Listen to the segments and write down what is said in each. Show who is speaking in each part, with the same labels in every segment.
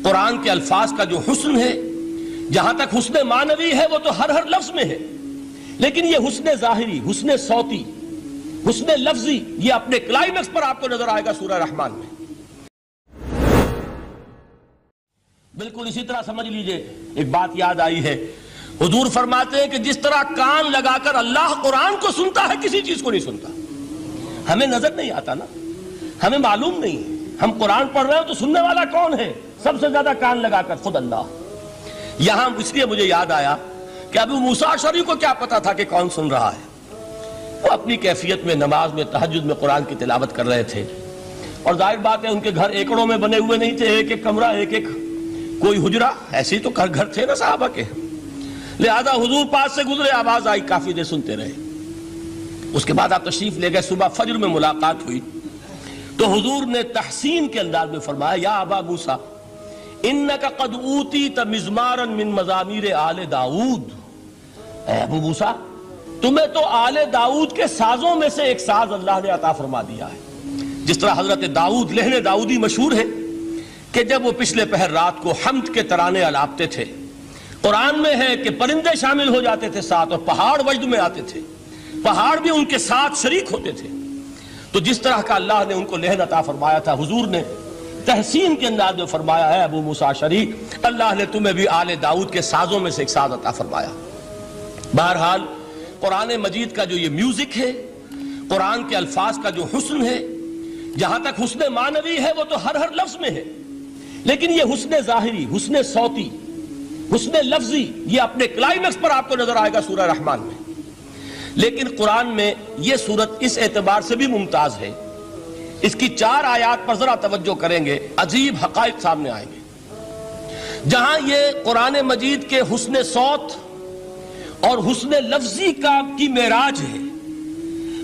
Speaker 1: قرآن کے الفاظ کا جو حسن ہے، جہاں تک حسن معنوی ہے وہ تو ہر لفظ میں ہے، لیکن یہ حسن ظاہری، حسن صوتی، حسن لفظی، یہ اپنے کلائمیکس پر آپ کو نظر آئے گا سورہ رحمان میں۔ بالکل اسی طرح سمجھ لیجئے، ایک بات یاد آئی ہے، حضور فرماتے ہیں کہ جس طرح کان لگا کر اللہ قرآن کو سنتا ہے، کسی چیز کو نہیں سنتا۔ ہمیں نظر نہیں آتا نا، ہمیں معلوم نہیں ہے، ہم قرآن پڑھ رہے ہیں تو سننے والا کون ہے؟ سب سے زیادہ کان لگا کر خود اللہ۔ یہاں اس لیے مجھے یاد آیا کہ ابو موسیٰ اشعری کو کیا پتا تھا کہ کون سن رہا ہے؟ وہ اپنی کیفیت میں نماز میں تہجد میں قرآن کی تلاوت کر رہے تھے، اور ظاہر بات ہے ان کے گھر ایکڑوں میں بنے ہوئے نہیں تھے، ایک ایک کمرہ، ایک ایک کوئی حجرہ، ایسے ہی تو گھر تھے نا صحابہ کے، لہذا حضور پاس سے گزرے، آواز آئی، کافی دیر سنتے رہے۔ اس کے بعد آپ تشریف لے گئے، صبح فجر میں ملاقات ہوئی تو حضور نے تحسین کے انداز میں فرمایا، یا ابا موسیٰ انک قد اوتیت مزمارا من مزامیر آل داؤد، اے ابو موسیٰ تمہیں تو آل داؤد کے سازوں میں سے ایک ساز اللہ نے عطا فرما دیا ہے۔ جس طرح حضرت داؤد، لہن داؤدی مشہور ہے کہ جب وہ پچھلے پہر رات کو حمد کے ترانے الاپتے تھے، قرآن میں ہے کہ پرندے شامل ہو جاتے تھے ساتھ، اور پہاڑ وجد میں آتے تھے، پہاڑ بھی ان کے ساتھ شریک ہوتے تھے۔ تو جس طرح کا اللہ نے ان کو لہن عطا فرمایا تھا، حضور نے تحسین کے انداز میں فرمایا ہے ابو موسیٰ اشعری، اللہ نے تمہیں بھی آل داؤد کے سازوں میں سے ایک ساز عطا فرمایا۔ بہرحال قرآن مجید کا جو یہ میوزک ہے، قرآن کے الفاظ کا جو حسن ہے، جہاں تک حسن معنوی ہے وہ تو ہر لفظ میں ہے، لیکن یہ حسن ظاہری، حسن صوتی، حسن لفظی، یہ اپنے کلائمیکس پر آپ کو نظر آئے گا سورہ رحمان میں۔ لیکن قرآن میں یہ سورت اس اعتبار سے بھی ممتاز ہے، اس کی 4 آیات پر ذرا توجہ کریں گے، عجیب حقائق سامنے آئیں گے۔ جہاں یہ قرآن مجید کے حسن صوت اور حسن لفظی کی معراج ہے،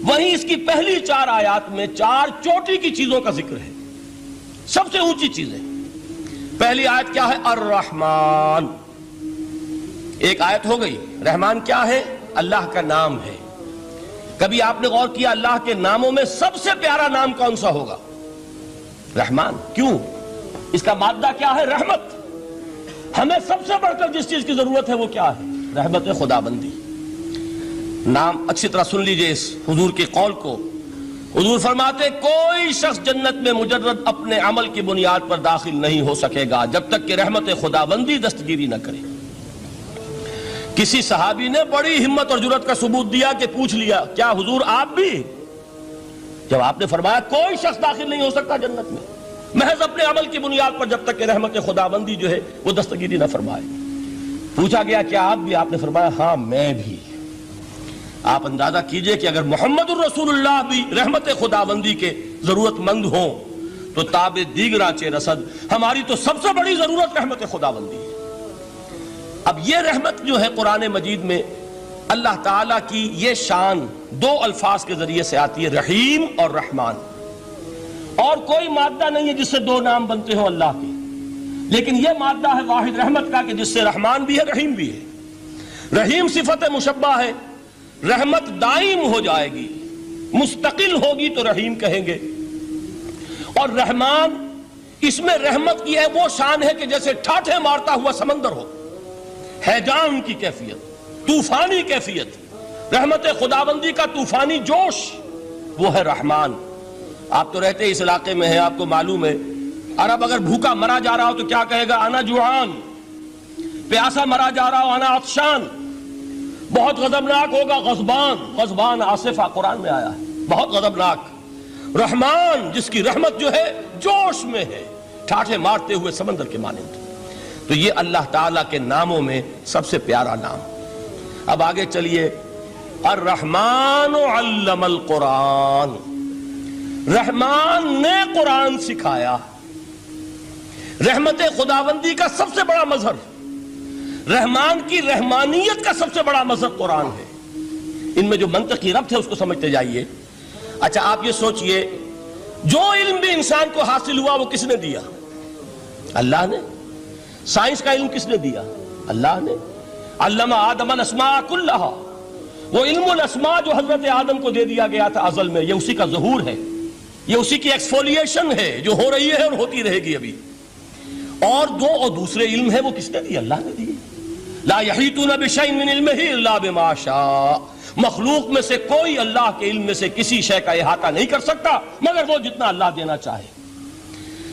Speaker 1: وہیں اس کی پہلی 4 آیات میں 4 چوٹی کی چیزوں کا ذکر ہے، سب سے اونچی چیزیں۔ پہلی آیت کیا ہے؟ الرحمن، ایک آیت ہو گئی۔ رحمان کیا ہے؟ اللہ کا نام ہے۔ کبھی آپ نے غور کیا اللہ کے ناموں میں سب سے پیارا نام کون سا ہوگا؟ رحمان۔ کیوں؟ اس کا مادہ کیا ہے؟ رحمت۔ ہمیں سب سے بڑھ کر جس چیز کی ضرورت ہے وہ کیا ہے؟ رحمت خداوندی۔ نام اچھی طرح سن لیجئے اس حضور کے قول کو۔ حضور فرماتے کوئی شخص جنت میں مجرد اپنے عمل کی بنیاد پر داخل نہیں ہو سکے گا جب تک کہ رحمت خداوندی دستگیری نہ کرے۔ کسی صحابی نے بڑی ہمت اور جرأت کا ثبوت دیا کہ پوچھ لیا، کیا حضور آپ بھی؟ جب آپ نے فرمایا کوئی شخص داخل نہیں ہو سکتا جنت میں محض اپنے عمل کی بنیاد پر جب تک کہ رحمت خداوندی جو ہے وہ دستگیری نہ فرمائے۔ پوچھا گیا کیا آپ بھی؟ آپ نے فرمایا ہاں میں بھی۔ آپ اندازہ کیجئے کہ اگر محمد الرسول اللہ بھی رحمت خداوندی کے ضرورت مند ہوں تو تاب دیگراں چہ رسد، ہماری تو سب سے بڑی ضرورت رحمت خداوندی ہے۔ اب یہ رحمت جو ہے قرآن مجید میں اللہ تعالیٰ کی یہ شان 2 الفاظ کے ذریعے سے آتی ہے، رحیم اور رحمان۔ اور کوئی مادہ نہیں ہے جس سے 2 نام بنتے ہوں اللہ کے، لیکن یہ مادہ ہے واحد رحمت کا کہ جس سے رحمان بھی ہے رحیم بھی ہے۔ رحیم صفت مشبہ ہے، رحمت دائم ہو جائے گی، مستقل ہوگی تو رحیم کہیں گے۔ اور رحمان، اس میں رحمت کی ہے وہ شان ہے کہ جیسے ٹھاٹھے مارتا ہوا سمندر ہو، ہیجان کی کیفیت، طوفانی کیفیت، رحمت خداوندی کا طوفانی جوش، وہ ہے رحمان۔ آپ تو رہتے اس علاقے میں ہیں، آپ کو معلوم ہے عرب اگر بھوکا مرا جا رہا ہو تو کیا کہے گا؟ انا جوعان۔ پیاسا مرا جا رہا ہو انا عطشان۔ بہت غضبناک ہوگا غضبان، غضبان آصفہ قرآن میں آیا ہے، بہت غضبناک۔ رحمان جس کی رحمت جو ہے جوش میں ہے، ٹھاٹھے مارتے ہوئے سمندر کے مانند۔ تو یہ اللہ تعالیٰ کے ناموں میں سب سے پیارا نام۔ اب آگے چلیے، الرحمن علم القرآن، رحمان نے قرآن سکھایا۔ رحمت خداوندی کا سب سے بڑا مظہر، رحمان کی رحمانیت کا سب سے بڑا مظہر قرآن ہے۔ ان میں جو منطقی ربط ہے اس کو سمجھتے جائیے۔ اچھا آپ یہ سوچئے، جو علم بھی انسان کو حاصل ہوا وہ کس نے دیا؟ اللہ نے۔ سائنس کا علم کس نے دیا؟ اللہ نے۔ علم آدم الاسماء کلہا، وہ علم الاسماء جو حضرت آدم کو دے دیا گیا تھا ازل میں، یہ اسی کا ظہور ہے، یہ اسی کی ایکسفولیشن ہے جو ہو رہی ہے اور ہوتی رہے گی ابھی۔ اور دوسرے علم ہے وہ کس نے دیے؟ اللہ نے دیے. لا یحیطون بشیء من علمہ الا بما شاء. مخلوق میں سے کوئی اللہ کے علم میں سے کسی شے کا احاطہ نہیں کر سکتا مگر وہ جتنا اللہ دینا چاہے.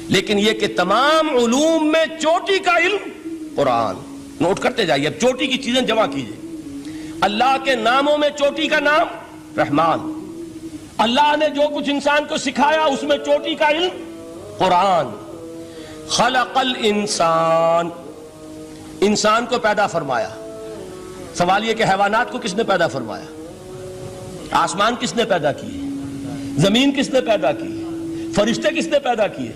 Speaker 1: لیکن یہ کہ تمام علوم میں چوٹی کا علم قرآن. نوٹ کرتے جائیے، اب چوٹی کی چیزیں جمع کیجئے. اللہ کے ناموں میں چوٹی کا نام رحمان. اللہ نے جو کچھ انسان کو سکھایا اس میں چوٹی کا علم قرآن. خلق الانسان، انسان کو پیدا فرمایا. سوال یہ کہ حیوانات کو کس نے پیدا فرمایا؟ آسمان کس نے پیدا کیے؟ زمین کس نے پیدا کی؟ فرشتے کس نے پیدا کیے؟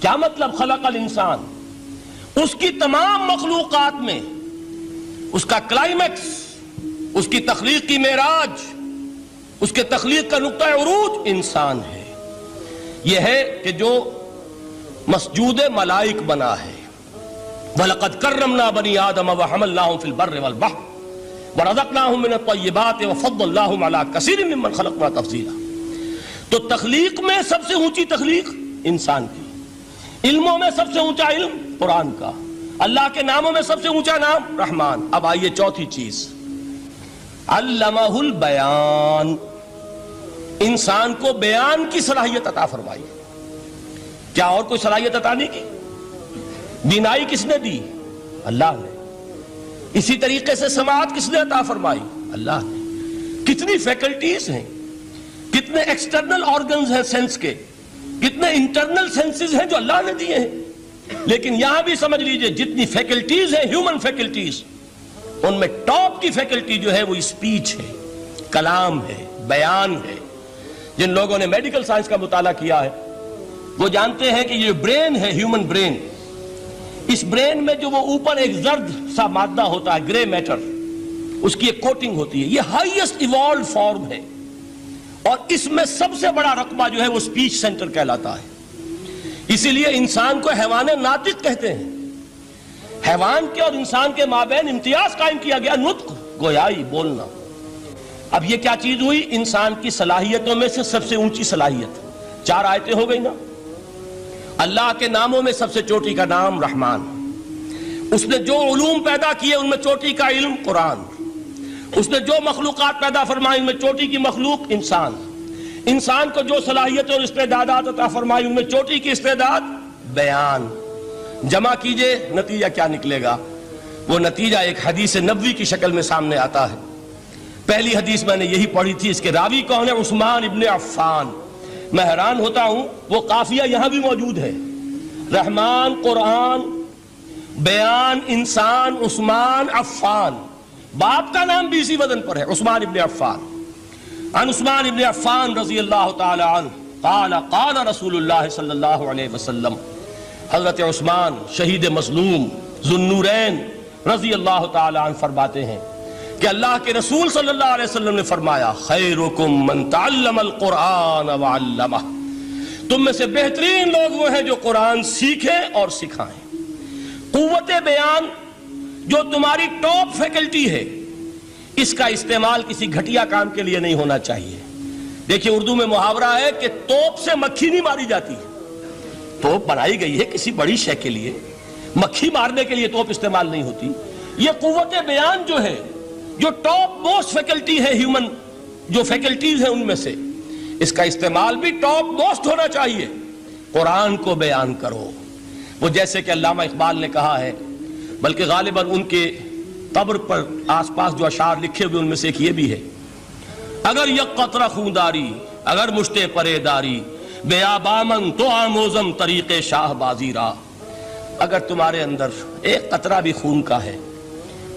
Speaker 1: کیا مطلب خلق الانسان؟ اس کی تمام مخلوقات میں اس کا کلائمیکس، اس کی تخلیق کی معراج، اس کے تخلیق کا نقطہ عروج انسان ہے. یہ ہے کہ جو مسجود ملائک بنا ہے. وَلَقَدْ كَرَّمْنَا بَنِي آدَمَ وَحَمَلْنَاهُمْ فِي الْبَرِّ وَالْبَحْرِ وَرَزَقْنَاهُمْ مِنَ الطَّيِّبَاتِ وَفَضَّلْنَاهُمْ عَلَى كَثِيرٍ مِّمَّنْ خَلَقْنَا تَفْضِيلًا. تو تخلیق میں سب سے اونچی تخلیق انسان کی، علموں میں سب سے اونچا علم قرآن کا، اللہ کے ناموں میں سب سے اونچا نام رحمان. اب آئیے چوتھی چیز، علمہ البیان. انسان کو بیان کی صلاحیت عطا فرمائی. کیا اور کوئی صلاحیت عطا نہیں کی؟ بینائی کس نے دی؟ اللہ نے. اسی طریقے سے سماعت کس نے عطا فرمائی؟ اللہ نے. کتنی فیکلٹیز ہیں، کتنے ایکسٹرنل آرگنز ہیں سینس کے، کتنے انٹرنل سینسز ہیں جو اللہ نے دیے ہیں. لیکن یہاں بھی سمجھ لیجئے جتنی فیکلٹیز ہیں ہیومن فیکلٹیز، ان میں ٹاپ کی فیکلٹی جو ہے وہ اسپیچ ہے، کلام ہے، بیان ہے. جن لوگوں نے میڈیکل سائنس کا مطالعہ کیا ہے وہ جانتے ہیں کہ یہ برین ہے، ہیومن برین، اس برین میں جو وہ اوپر ایک زرد سا مادہ ہوتا ہے، گرے میٹر، اس کی ایک کوٹنگ ہوتی ہے، یہ ہائیسٹ ایوالوڈ فارم ہے. اور اس میں سب سے بڑا رقبہ جو ہے وہ سپیچ سینٹر کہلاتا ہے. اسی لیے انسان کو حیوان ناطق کہتے ہیں. حیوان کے اور انسان کے مابین امتیاز قائم کیا گیا، نطق، گویائی، بولنا. اب یہ کیا چیز ہوئی؟ انسان کی صلاحیتوں میں سے سب سے اونچی صلاحیت. 4 آیتیں ہو گئی نا. اللہ کے ناموں میں سب سے چوٹی کا نام رحمان. اس نے جو علوم پیدا کیے ان میں چوٹی کا علم قرآن. اس نے جو مخلوقات پیدا فرمائی ان میں چوٹی کی مخلوق انسان. انسان کو جو صلاحیتیں اور استعدادات عطا فرمائی ان میں چوٹی کی استعداد بیان. جمع کیجئے، نتیجہ کیا نکلے گا؟ وہ نتیجہ ایک حدیث نبوی کی شکل میں سامنے آتا ہے. پہلی حدیث میں نے یہی پڑھی تھی. اس کے راوی کون ہے؟ عثمان ابن عفان. میں حیران ہوتا ہوں وہ قافیہ یہاں بھی موجود ہے. رحمان، قرآن، بیان، انسان، عثمان، عفان. باپ کا نام بھی اسی وزن پر ہے، عثمان ابن عفان. عن عثمان ابن عفان رضی اللہ تعالی عنہ قال قال رسول اللہ صلی اللہ علیہ وسلم. حضرت عثمان شہید مظلوم ذو النورین رضی اللہ تعالی عنہ فرماتے ہیں کہ اللہ کے رسول صلی اللہ علیہ وسلم نے فرمایا خیرکم من تعلم القرآن وعلمہ. تم میں سے بہترین لوگ وہ ہیں جو قرآن سیکھیں اور سکھائیں. قوت بیان جو تمہاری ٹاپ فیکلٹی ہے، اس کا استعمال کسی گھٹیا کام کے لیے نہیں ہونا چاہیے. دیکھیے اردو میں محاورہ ہے کہ توپ سے مکھی نہیں ماری جاتی. توپ بنائی گئی ہے کسی بڑی شے کے لیے، مکھی مارنے کے لیے توپ استعمال نہیں ہوتی. یہ قوت بیان جو ہے، جو ٹاپ موسٹ فیکلٹی ہے ہیومن، جو فیکلٹیز ہیں ان میں سے، اس کا استعمال بھی ٹاپ موسٹ ہونا چاہیے. قرآن کو بیان کرو. وہ جیسے کہ علامہ اقبال نے کہا ہے، بلکہ غالباً ان کے قبر پر آس پاس جو اشعار لکھے ہوئے ان میں سے ایک یہ بھی ہے: اگر یک قطرہ خونداری، اگر مشتے پرے داری، بیابامن تو آموزم طریق شاہ بازی را. اگر تمہارے اندر ایک قطرہ بھی خون کا ہے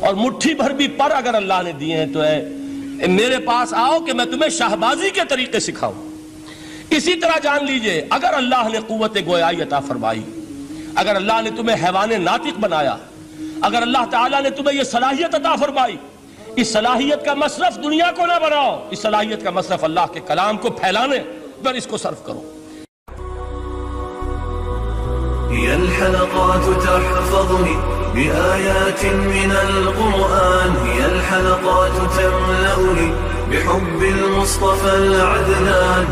Speaker 1: اور مٹھی بھر بھی پر اگر اللہ نے دیے ہیں تو اے میرے پاس آؤ کہ میں تمہیں شاہبازی کے طریقے سکھاؤں. اسی طرح جان لیجئے اگر اللہ نے قوت گویائی عطا فرمائی، اگر اللہ نے تمہیں حیوان ناطق بنایا، اگر اللہ تعالیٰ نے تمہیں یہ صلاحیت عطا فرمائی، اس صلاحیت کا مصرف دنیا کو نہ بناؤ، اس صلاحیت کا مصرف اللہ کے کلام کو پھیلانے پر اس کو صرف کرو.
Speaker 2: هي الحلقات تحفظني بآيات من القرآن، هي الحلقات تملأني بحب المصطفى العدنان.